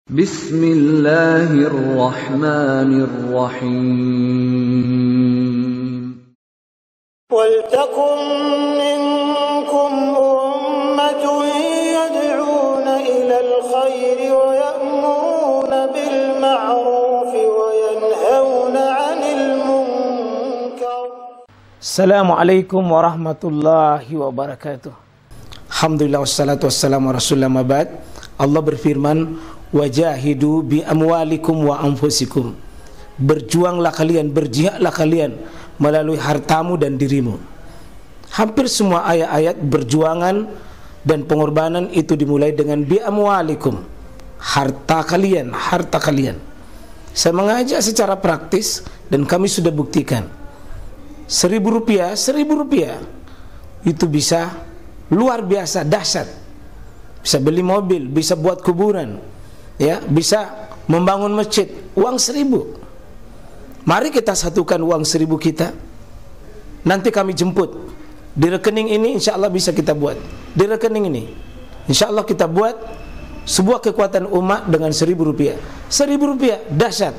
Bismillahirrahmanirrahim. Waltakum minkum ummatun yad'una ilal khairi wa ya'muruna bil ma'ruf wa yanhauna 'anil munkar. Assalamualaikum warahmatullahi wabarakatuh. Alhamdulillah wassalatu wassalamu ala rasulillah mabad. Allah berfirman, wajahidu bi amwalikum wa anfusikum. Berjuanglah kalian, berjihadlah kalian melalui hartamu dan dirimu. Hampir semua ayat-ayat berjuangan dan pengorbanan itu dimulai dengan bi amwalikum, harta kalian, harta kalian. Saya mengajak secara praktis dan kami sudah buktikan. Rp1.000 itu bisa luar biasa dahsyat. Bisa beli mobil, bisa buat kuburan, ya, bisa membangun masjid. Uang 1.000. Mari kita satukan uang 1.000 kita. Nanti kami jemput di rekening ini, insya Allah bisa kita buat. Di rekening ini, insya Allah kita buat sebuah kekuatan umat dengan Rp1.000. Rp1.000 dahsyat.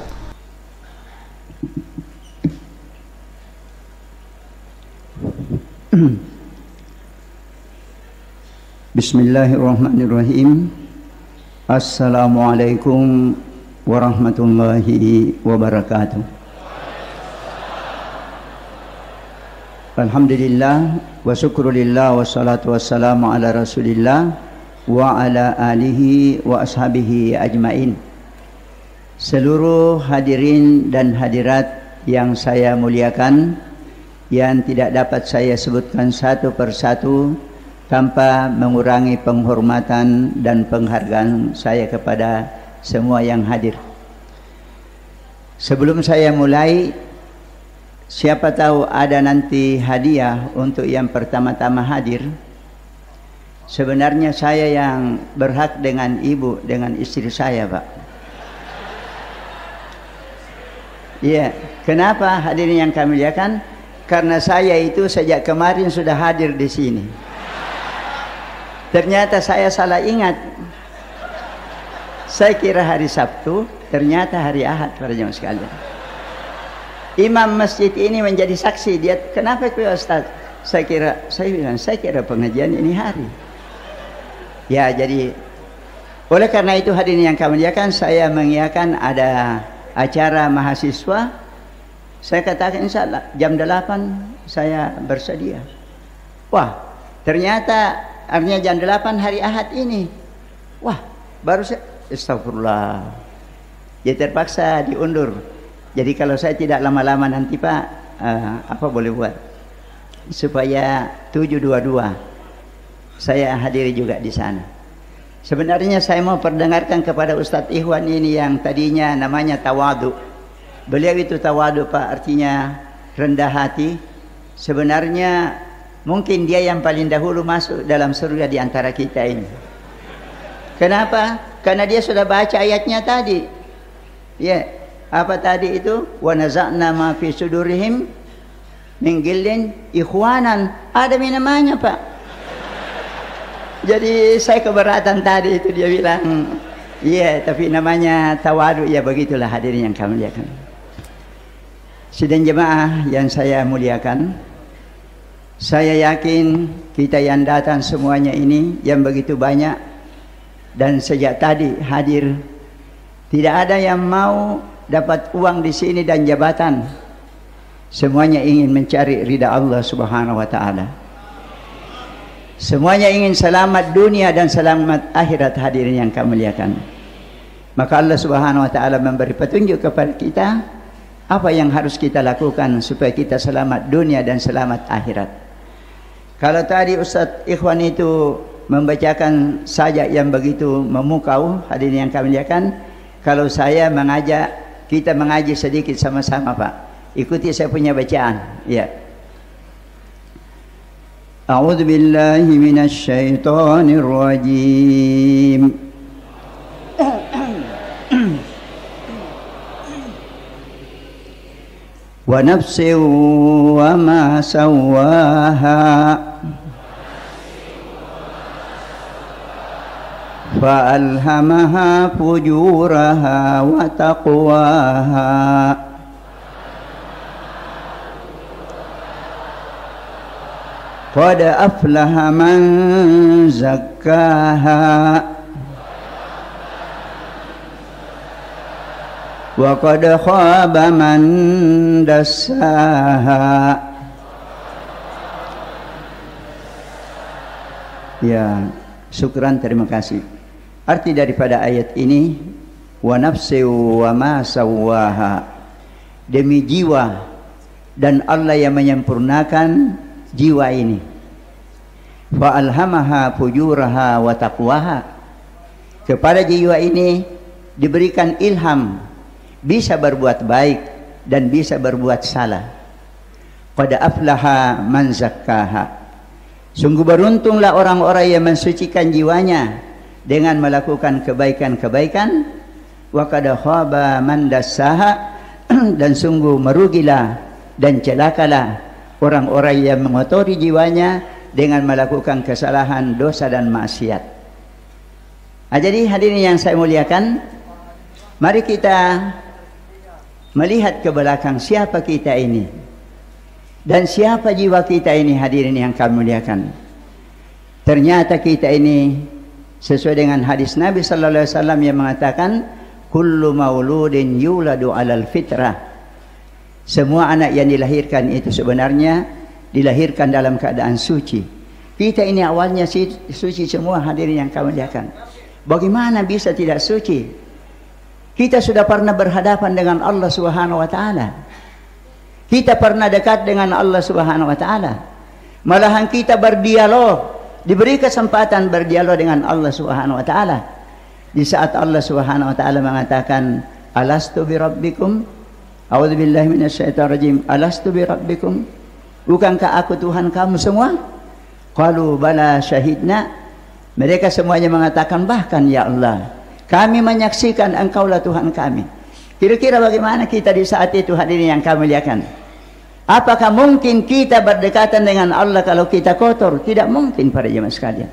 Bismillahirrahmanirrahim. Assalamualaikum warahmatullahi wabarakatuh. Alhamdulillah wa syukrulillah wa salatu wassalamu ala rasulillah wa ala alihi wa ashabihi ajmain. Seluruh hadirin dan hadirat yang saya muliakan, yang tidak dapat saya sebutkan satu persatu tanpa mengurangi penghormatan dan penghargaan saya kepada semua yang hadir. Sebelum saya mulai, siapa tahu ada nanti hadiah untuk yang pertama-tama hadir. Sebenarnya saya yang berhak dengan ibu, dengan istri saya, Pak. Iya, kenapa hadirin yang kami muliakan? Karena saya itu sejak kemarin sudah hadir di sini. Ternyata saya salah ingat. Saya kira hari Sabtu, ternyata hari Ahad, para jemaah sekalian. Imam masjid ini menjadi saksi. Dia, kenapa itu Ustaz? Saya kira pengajian ini hari. Ya, jadi oleh karena itu hadirin yang kami muliakan, saya mengiyakan ada acara mahasiswa. Saya katakan insya Allah jam 8 saya bersedia. Wah, ternyata artinya jam 8 hari Ahad ini. Wah, baru saya astagfirullah. Ya terpaksa diundur. Jadi kalau saya tidak lama-lama nanti Pak, apa boleh buat? Supaya 7.22 saya hadiri juga di sana. Sebenarnya saya mau perdengarkan kepada Ustadz Ikhwan ini yang tadinya namanya tawadu. Beliau itu tawadu Pak, artinya rendah hati. Sebenarnya mungkin dia yang paling dahulu masuk dalam surga di antara kita ini. Kenapa? Karena dia sudah baca ayatnya tadi. Ya, apa tadi itu? Wa naza'na ma fi sudurihim min ghillin ikhwanan. Ada namanya, Pak. Jadi saya keberatan tadi itu dia bilang, iya, tapi namanya tawadu. Ya begitulah hadirin yang kami muliakan. Sidang jemaah yang saya muliakan, saya yakin kita yang datang semuanya ini yang begitu banyak dan sejak tadi hadir, tidak ada yang mau dapat uang di sini dan jabatan. Semuanya ingin mencari ridha Allah Subhanahu wa taala. Semuanya ingin selamat dunia dan selamat akhirat, hadirin yang kami muliakan. Maka Allah Subhanahu wa taala memberi petunjuk kepada kita apa yang harus kita lakukan supaya kita selamat dunia dan selamat akhirat. Kalau tadi Ustadz Ikhwan itu membacakan sajak yang begitu memukau, hadirin yang kami muliakan, kalau saya mengajak kita mengaji sedikit sama-sama Pak. Ikuti saya punya bacaan. Ya. A'udzu billahi minasy syaithanir rajim. Wa nafsin wa ma sawwaha فألهمها فجورها وتقواها قد أفلح من زكاها وقد خاب من دساها. Ya, syukran, terima kasih. Arti daripada ayat ini, wa nafsi wa ma sawwaha, demi jiwa dan Allah yang menyempurnakan jiwa ini. Fa alhamaha fujuraha wa taqwaha, kepada jiwa ini diberikan ilham bisa berbuat baik dan bisa berbuat salah. Qad aflaha man zakkaha, sungguh beruntunglah orang-orang yang mensucikan jiwanya dengan melakukan kebaikan-kebaikan. Wa qad khaba man dassaha, dan sungguh merugilah dan celakalah orang-orang yang mengotori jiwanya dengan melakukan kesalahan, dosa dan maksiat. Jadi hadirin yang saya muliakan, mari kita melihat ke belakang siapa kita ini dan siapa jiwa kita ini. Hadirin yang kami muliakan, ternyata kita ini sesuai dengan hadis Nabi sallallahu alaihi wasallam yang mengatakan kullu mauludin yuladu alal fitrah, semua anak yang dilahirkan itu sebenarnya dilahirkan dalam keadaan suci. Kita ini awalnya suci semua, hadirin yang kami muliakan. Bagaimana bisa tidak suci? Kita sudah pernah berhadapan dengan Allah Subhanahu wa taala. Kita pernah dekat dengan Allah Subhanahu wa taala. Malahan kita berdialog, diberi kesempatan berdialog dengan Allah Subhanahu wa taala. Di saat Allah Subhanahu wa taala mengatakan, "Alastu bi rabbikum?" A'udzubillahi minasyaitonirrajim. "Alastu bi rabbikum?" Bukankah aku Tuhan kamu semua? Qalu bala syahidna. Mereka semuanya mengatakan, bahkan ya Allah, kami menyaksikan Engkaulah Tuhan kami. Kira-kira bagaimana kita di saat itu, hadirin yang kami muliakan? Apakah mungkin kita berdekatan dengan Allah kalau kita kotor? Tidak mungkin para jemaah sekalian.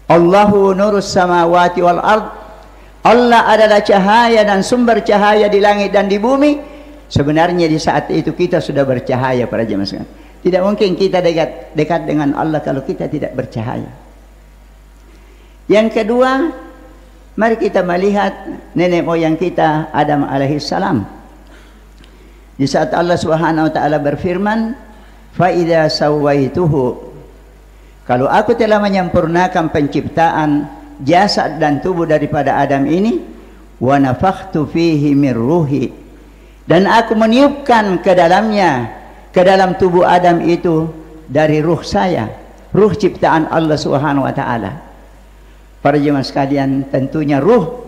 Allahu nurus samawati wal ard. Allah adalah cahaya dan sumber cahaya di langit dan di bumi. Sebenarnya di saat itu kita sudah bercahaya para jemaah sekalian. Tidak mungkin kita dekat dengan Allah kalau kita tidak bercahaya. Yang kedua, mari kita melihat nenek moyang kita Adam alaihissalam. Di saat Allah Subhanahu wa taala berfirman, "Fa idza sawaituhu," kalau aku telah menyempurnakan penciptaan jasad dan tubuh daripada Adam ini, "wa nafakhtu fihi min ruhi," dan aku meniupkan ke dalamnya, ke dalam tubuh Adam itu dari ruh saya, ruh ciptaan Allah Subhanahu wa taala. Para jemaah sekalian, tentunya ruh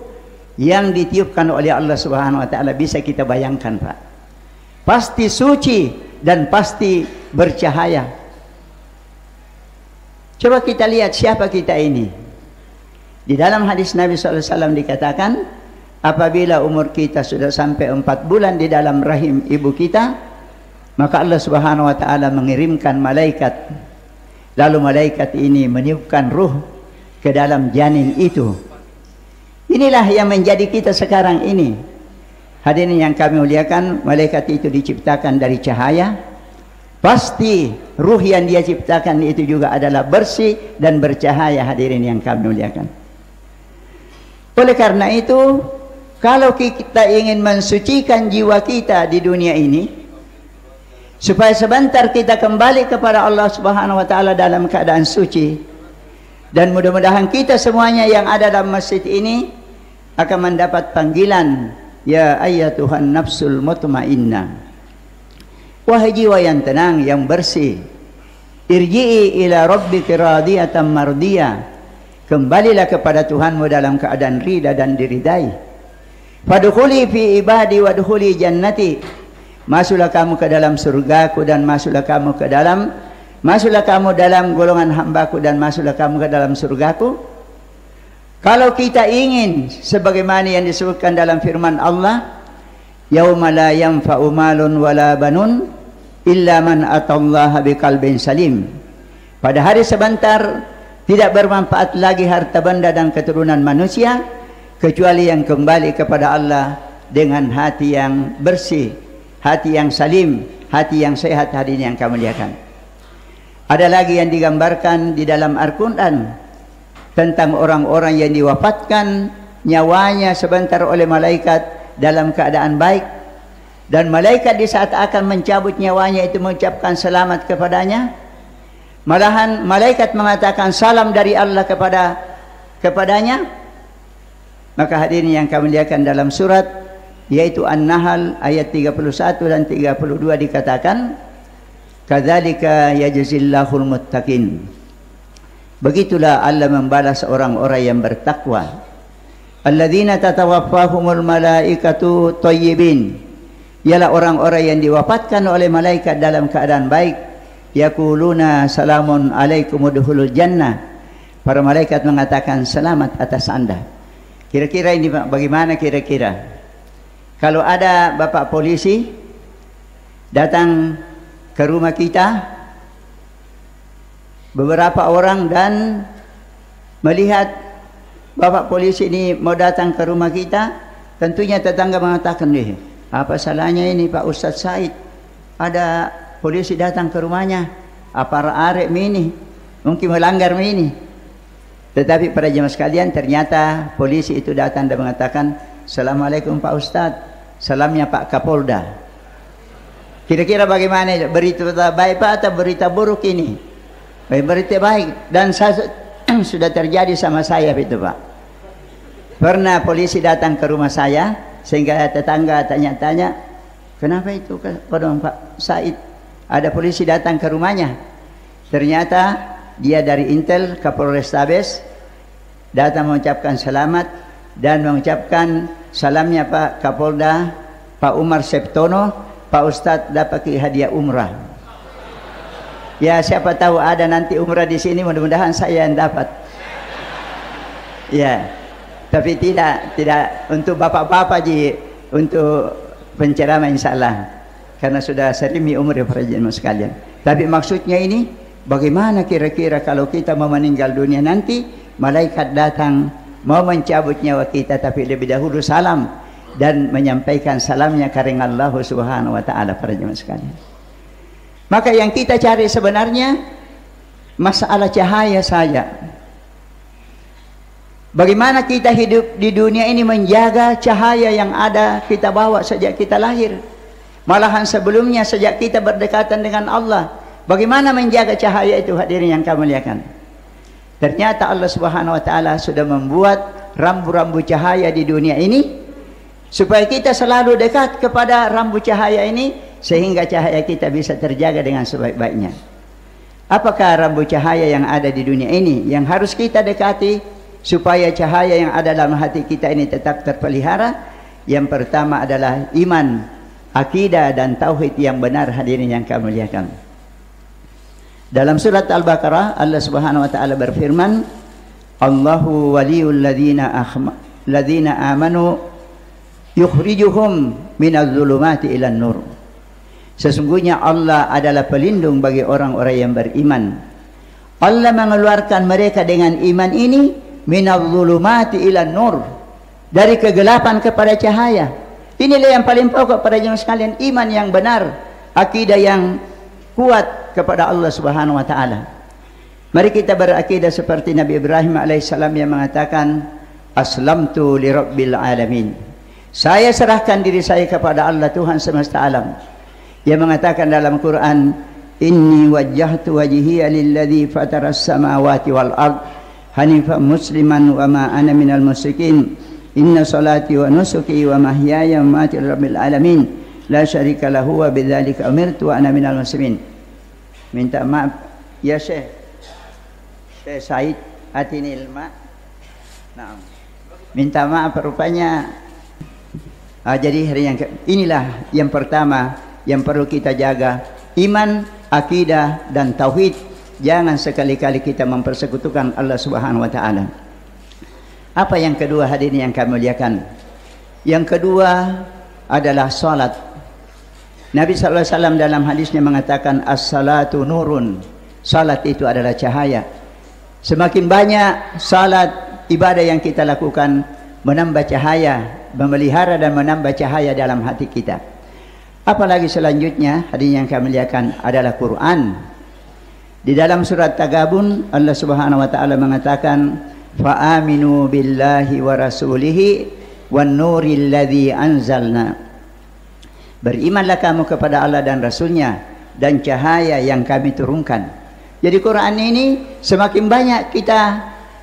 yang ditiupkan oleh Allah Subhanahu wa taala bisa kita bayangkan, Pak. Pasti suci dan pasti bercahaya. Coba kita lihat siapa kita ini. Di dalam hadis Nabi SAW dikatakan, apabila umur kita sudah sampai 4 bulan di dalam rahim ibu kita, maka Allah Subhanahu wa taala mengirimkan malaikat. Lalu malaikat ini meniupkan ruh ke dalam janin itu. Inilah yang menjadi kita sekarang ini. Hadirin yang kami muliakan, malaikat itu diciptakan dari cahaya. Pasti ruh yang dia ciptakan itu juga adalah bersih dan bercahaya, hadirin yang kami muliakan. Oleh karena itu, kalau kita ingin mensucikan jiwa kita di dunia ini, supaya sebentar kita kembali kepada Allah Subhanahu wa taala dalam keadaan suci, dan mudah-mudahan kita semuanya yang ada dalam masjid ini akan mendapat panggilan, ya ayyatuhan nafsul mutmainnah, wahai jiwa yang tenang, yang bersih, irji'i ila rabbiki radiyatan mardiyah, kembalilah kepada Tuhanmu dalam keadaan rida dan diridai. Fadkhuli fi ibadi wadkhuli jannati, masuklah kamu ke dalam surgaku dan masuklah kamu dalam golongan hambaku dan masuklah kamu ke dalam surgaku. Kalau kita ingin sebagaimana yang disebutkan dalam firman Allah, yauma la yanfa'u malun wala banun illa man atallaha biqalbin salim, pada hari sebentar Tidak bermanfaat lagi harta benda dan keturunan manusia kecuali yang kembali kepada Allah dengan hati yang bersih, hati yang salim, hati yang sehat. Hadirin yang kami muliakan, ada lagi yang digambarkan di dalam Al-Quran tentang orang-orang yang diwafatkan nyawanya sebentar oleh malaikat dalam keadaan baik, dan malaikat di saat akan mencabut nyawanya itu mengucapkan selamat kepadanya. Malahan malaikat mengatakan salam dari Allah kepadanya. Maka hadirin yang kami muliakan, dalam surat yaitu An-Nahl ayat 31 dan 32 dikatakan, kadzalika yajzillahul muttaqin. Begitulah Allah membalas orang-orang yang bertakwa. Alladzina tatawaffahumul malaikatu thayyibin. Ialah orang-orang yang diwafatkan oleh malaikat dalam keadaan baik. Yaquluna salamun alaikum udkhulul jannah. Para malaikat mengatakan selamat atas Anda. Kira-kira ini bagaimana kira-kira? Kalau ada bapak polisi datang ke rumah kita, beberapa orang, dan melihat bapak polisi ini mau datang ke rumah kita, tentunya tetangga mengatakan, nih, apa salahnya ini Pak Ustadz Said? Ada polisi datang ke rumahnya, apa arek ini? Mungkin melanggar ini. Tetapi para jemaah sekalian, ternyata polisi itu datang dan mengatakan, Assalamualaikum Pak Ustadz, salamnya Pak Kapolda. Kira-kira bagaimana? Berita baik Pak atau berita buruk ini? Berita baik. Dan sudah terjadi sama saya itu Pak. Pernah polisi datang ke rumah saya, sehingga tetangga tanya-tanya, kenapa itu Pak Said? Ada polisi datang ke rumahnya. Ternyata dia dari Intel, Kapolrestabes, datang mengucapkan selamat dan mengucapkan salamnya Pak Kapolda, Pak Umar Septono, Pak Ustadz dapat hadiah umrah. Ya, siapa tahu ada nanti umrah di sini, mudah-mudahan saya yang dapat. Ya, tapi tidak untuk bapak-bapak ji, untuk penceramah insyaallah. Karena sudah serimi umur para jemaah sekalian. Tapi maksudnya ini, bagaimana kira-kira kalau kita mau meninggal dunia nanti, malaikat datang mau mencabut nyawa kita, tapi lebih dahulu salam dan menyampaikan salamnya karena Allah Subhanahu wa taala para jemaah sekalian. Maka yang kita cari sebenarnya masalah cahaya saja. Bagaimana kita hidup di dunia ini menjaga cahaya yang ada kita bawa sejak kita lahir. Malahan sebelumnya sejak kita berdekatan dengan Allah, bagaimana menjaga cahaya itu hadirin yang kami muliakan. Ternyata Allah Subhanahu wa taala sudah membuat rambu-rambu cahaya di dunia ini supaya kita selalu dekat kepada rambu cahaya ini, sehingga cahaya kita bisa terjaga dengan sebaik-baiknya. Apakah rambu cahaya yang ada di dunia ini yang harus kita dekati supaya cahaya yang ada dalam hati kita ini tetap terpelihara? Yang pertama adalah iman, akidah dan tauhid yang benar hadirin yang kami muliakan. Dalam surat Al-Baqarah Allah Subhanahu wa taala berfirman, Allahu waliyul ladzina amanu yukhrijuhum minadh dhulumati ilan nur. Sesungguhnya Allah adalah pelindung bagi orang-orang yang beriman. Allah mengeluarkan mereka dengan iman ini minadh dhulumati ilan nur, dari kegelapan kepada cahaya. Inilah yang paling pokok para jemaah sekalian, iman yang benar, akidah yang kuat kepada Allah Subhanahu wa taala. Mari kita berakidah seperti Nabi Ibrahim alaihissalam yang mengatakan, aslamtu lirabbil alamin. Saya serahkan diri saya kepada Allah Tuhan semesta alam. Yang mengatakan dalam Quran, inni wajjahtu wajhiya lilladzi fataras samawati wal ard hanifan musliman wa ma ana minal musyrikin. Inna salati wa nusuki wa mahyaya wa mamati rabbil alamin la syarika lahu wa bidzalika umirtu wa ana minal muslimin. Minta maaf ya Syekh Said Atinil Ma. Nah, minta maaf rupanya. Jadi hari yang inilah yang pertama yang perlu kita jaga, iman, akidah dan tauhid. Jangan sekali-kali kita mempersekutukan Allah Subhanahu wa taala. Apa yang kedua hadirin yang kami muliakan? Yang kedua adalah salat. Nabi SAW dalam hadisnya mengatakan as-salatu nurun. Salat itu adalah cahaya. Semakin banyak salat ibadah yang kita lakukan, menambah cahaya, memelihara dan menambah cahaya dalam hati kita. Apalagi selanjutnya, hadirin yang kami muliakan, adalah Quran. Di dalam surat Tagabun, Allah Subhanahu wa taala mengatakan, "Fa aminu billahi wa rasulihi wan nuril ladzi anzalna." Berimanlah kamu kepada Allah dan Rasulnya dan cahaya yang kami turunkan. Jadi Quran ini semakin banyak kita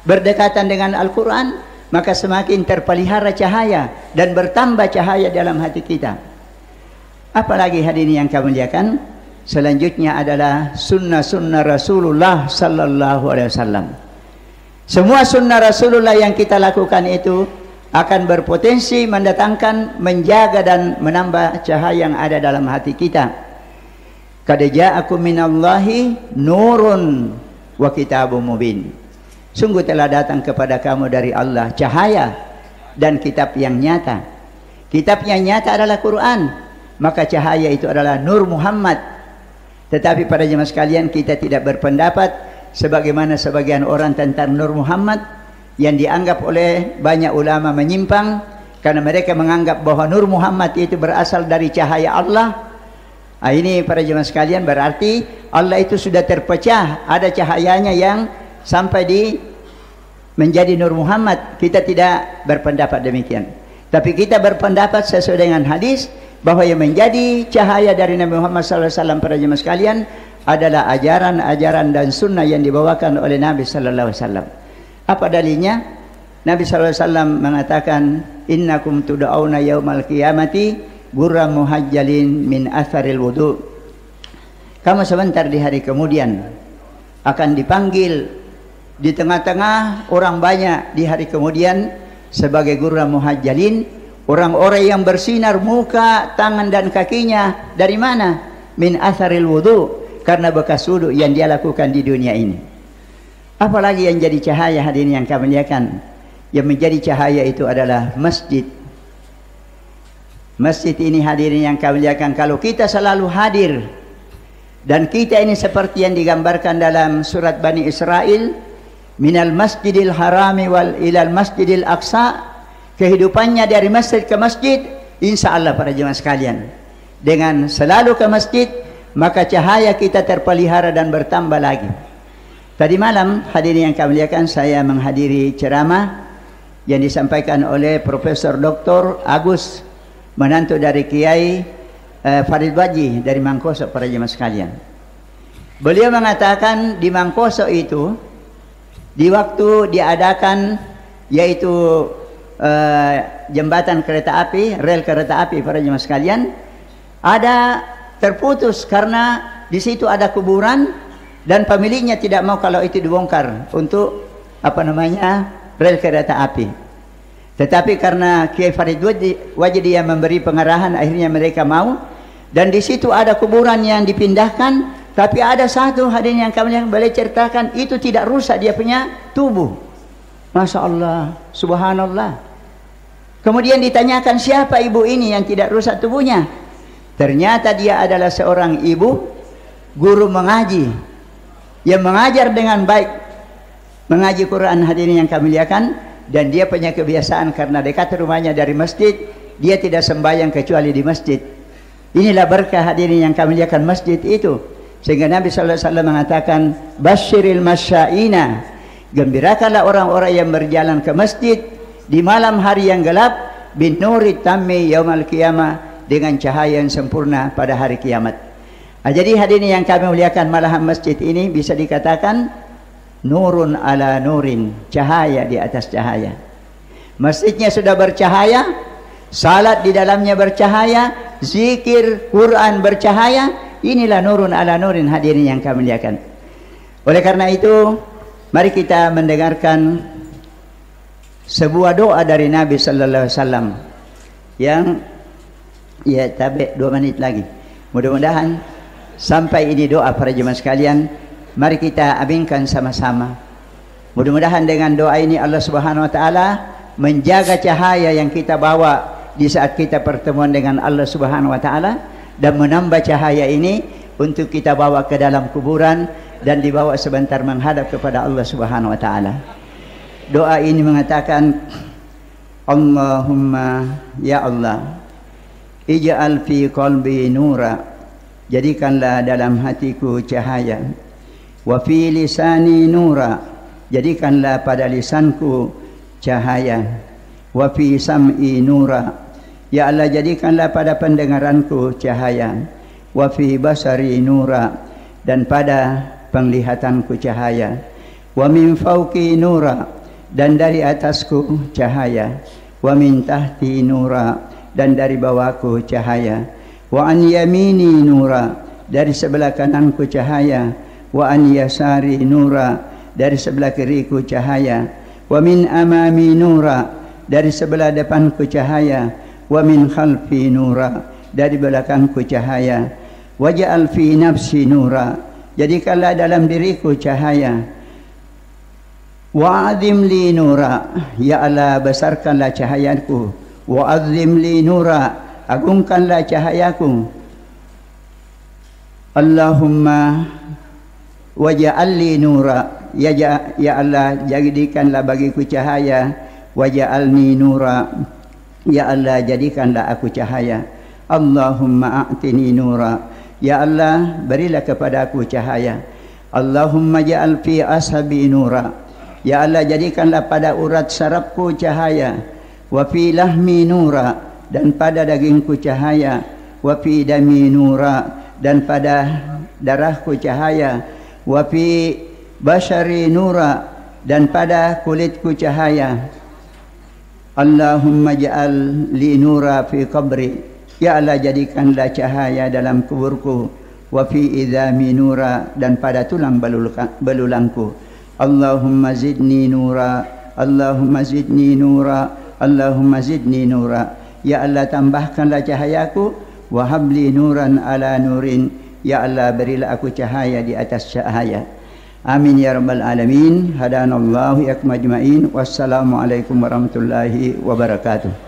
berdekatan dengan Al-Quran, maka semakin terpelihara cahaya dan bertambah cahaya dalam hati kita. Apalagi hadirin yang kami muliakan, selanjutnya adalah sunnah-sunnah Rasulullah sallallahu alaihi wasallam. Semua sunnah Rasulullah yang kita lakukan itu akan berpotensi mendatangkan, menjaga dan menambah cahaya yang ada dalam hati kita. Qad ja'akum minallahi nurun wa kitabun mubin. Sungguh telah datang kepada kamu dari Allah cahaya dan kitab yang nyata. Kitab yang nyata adalah Quran, maka cahaya itu adalah Nur Muhammad. Tetapi pada jemaah sekalian, kita tidak berpendapat sebagaimana sebagian orang tentang Nur Muhammad yang dianggap oleh banyak ulama menyimpang, karena mereka menganggap bahwa Nur Muhammad itu berasal dari cahaya Allah. Ini para jemaah sekalian, berarti Allah itu sudah terpecah, ada cahayanya yang sampai di menjadi Nur Muhammad. Kita tidak berpendapat demikian, tapi kita berpendapat sesuai dengan hadis bahwa yang menjadi cahaya dari Nabi Muhammad SAW para jemaah sekalian adalah ajaran-ajaran dan sunnah yang dibawakan oleh Nabi SAW. Apa dalilnya? Nabi SAW mengatakan, innakum tuda'auna yaumal qiyamati gurra muhajjalin min atharil wudu. Kamu sebentar di hari kemudian akan dipanggil di tengah-tengah orang banyak di hari kemudian sebagai gurra muhajjalin, orang-orang yang bersinar muka, tangan dan kakinya. Dari mana? Min atharil wudu, karena bekas wudu yang dia lakukan di dunia ini. Apalagi yang jadi cahaya hadirin yang kami muliakan? Yang menjadi cahaya itu adalah masjid. Masjid ini hadirin yang kami muliakan, kalau kita selalu hadir dan kita ini seperti yang digambarkan dalam surat Bani Israel, minal masjidil harami wal ilal masjidil aqsa, kehidupannya dari masjid ke masjid, insya Allah para jemaah sekalian, dengan selalu ke masjid, maka cahaya kita terpelihara dan bertambah lagi. Tadi malam hadirin yang kami muliakan, saya menghadiri ceramah yang disampaikan oleh Profesor Dr. Agus, menantu dari Kiai Farid Waji dari Mangkoso para jemaah sekalian. Beliau mengatakan di Mangkoso itu, di waktu diadakan yaitu jembatan kereta api, rel kereta api para jemaah sekalian, ada terputus karena di situ ada kuburan dan pemiliknya tidak mau kalau itu dibongkar untuk rel kereta api. Tetapi karena Kiai Farid Waji dia memberi pengarahan, akhirnya mereka mau, dan di situ ada kuburan yang dipindahkan. Tapi ada satu hadirin yang kami boleh ceritakan, itu tidak rusak dia punya tubuh. Masya Allah, subhanallah. Kemudian ditanyakan, siapa ibu ini yang tidak rusak tubuhnya? Ternyata dia adalah seorang ibu guru mengaji yang mengajar dengan baik, mengaji Quran hadirin yang kami muliakan. Dan dia punya kebiasaan, karena dekat rumahnya dari masjid, dia tidak sembahyang kecuali di masjid. Inilah berkah hadirin yang kami muliakan masjid itu. Sehingga Nabi SAW mengatakan, basyiril masyaina, gembirakanlah orang-orang yang berjalan ke masjid di malam hari yang gelap, bin nuri tammi yaumal qiyamah, dengan cahaya yang sempurna pada hari kiamat. Jadi hadirin yang kami muliakan, malahan masjid ini bisa dikatakan nurun ala nurin, cahaya di atas cahaya. Masjidnya sudah bercahaya, salat di dalamnya bercahaya, zikir Quran bercahaya. Inilah nurun ala nurin hadirin yang kami muliakan. Oleh karena itu, mari kita mendengarkan sebuah doa dari Nabi sallallahu alaihi wasallam yang tabe 2 menit lagi. Mudah-mudahan sampai ini doa para jemaah sekalian. Mari kita aminkan sama-sama. Mudah-mudahan dengan doa ini Allah Subhanahu wa taala menjaga cahaya yang kita bawa di saat kita pertemuan dengan Allah Subhanahu wa taala, dan menambah cahaya ini untuk kita bawa ke dalam kuburan, dan dibawa sebentar menghadap kepada Allah Subhanahu wa taala. Doa ini mengatakan, Allahumma ya Allah, ij'al fi qalbi nura, jadikanlah dalam hatiku cahaya. Wa fi lisani nura, jadikanlah pada lisanku cahaya. Wa fi sam'i nura, ya Allah jadikanlah pada pendengaranku cahaya. Wa fi basari nura, dan pada penglihatanku cahaya. Wa min fauqi nura, dan dari atasku cahaya. Wa min tahti nura, dan dari bawahku cahaya. Wa an yamini nura, dari sebelah kananku cahaya. Wa an yasari nura, dari sebelah kiriku cahaya. Wa min amami nura, dari sebelah depanku cahaya. Wa min khalfi nura, dari belakangku cahaya. Waj'al fi nafsi nura, jadikanlah dalam diriku cahaya. Wa'adzim li nura, ya Allah besarkanlah cahayaku. Wa'adzim li nura, agungkanlah cahayaku. Allahumma waj'al li nura, ya Allah jadikanlah bagiku cahaya. Waj'alni nura, ya Allah jadikanlah aku cahaya. Allahumma a'tini nura, ya Allah berilah kepada aku cahaya. Allahumma ja'al fi ashabi nura, ya Allah jadikanlah pada urat sarafku cahaya. Wa fi lahmi nura, dan pada dagingku cahaya. Wa fi dami nura, dan pada darahku cahaya. Wa fi bashari nura, dan pada kulitku cahaya. Allahumma ja'al li nura fi qabri, ya Allah jadikanlah cahaya dalam kuburku. Wa fi idhami nura, dan pada tulang belulangku. Allahumma zidni nura, Allahumma zidni nura, Allahumma zidni nura, ya Allah tambahkanlah cahayaku. Wa habli nuran ala nurin, ya Allah berilah aku cahaya di atas cahaya. Amin ya rabbal alamin. Hadanallahu yakum ajma'in. Wassalamualaikum warahmatullahi wabarakatuh.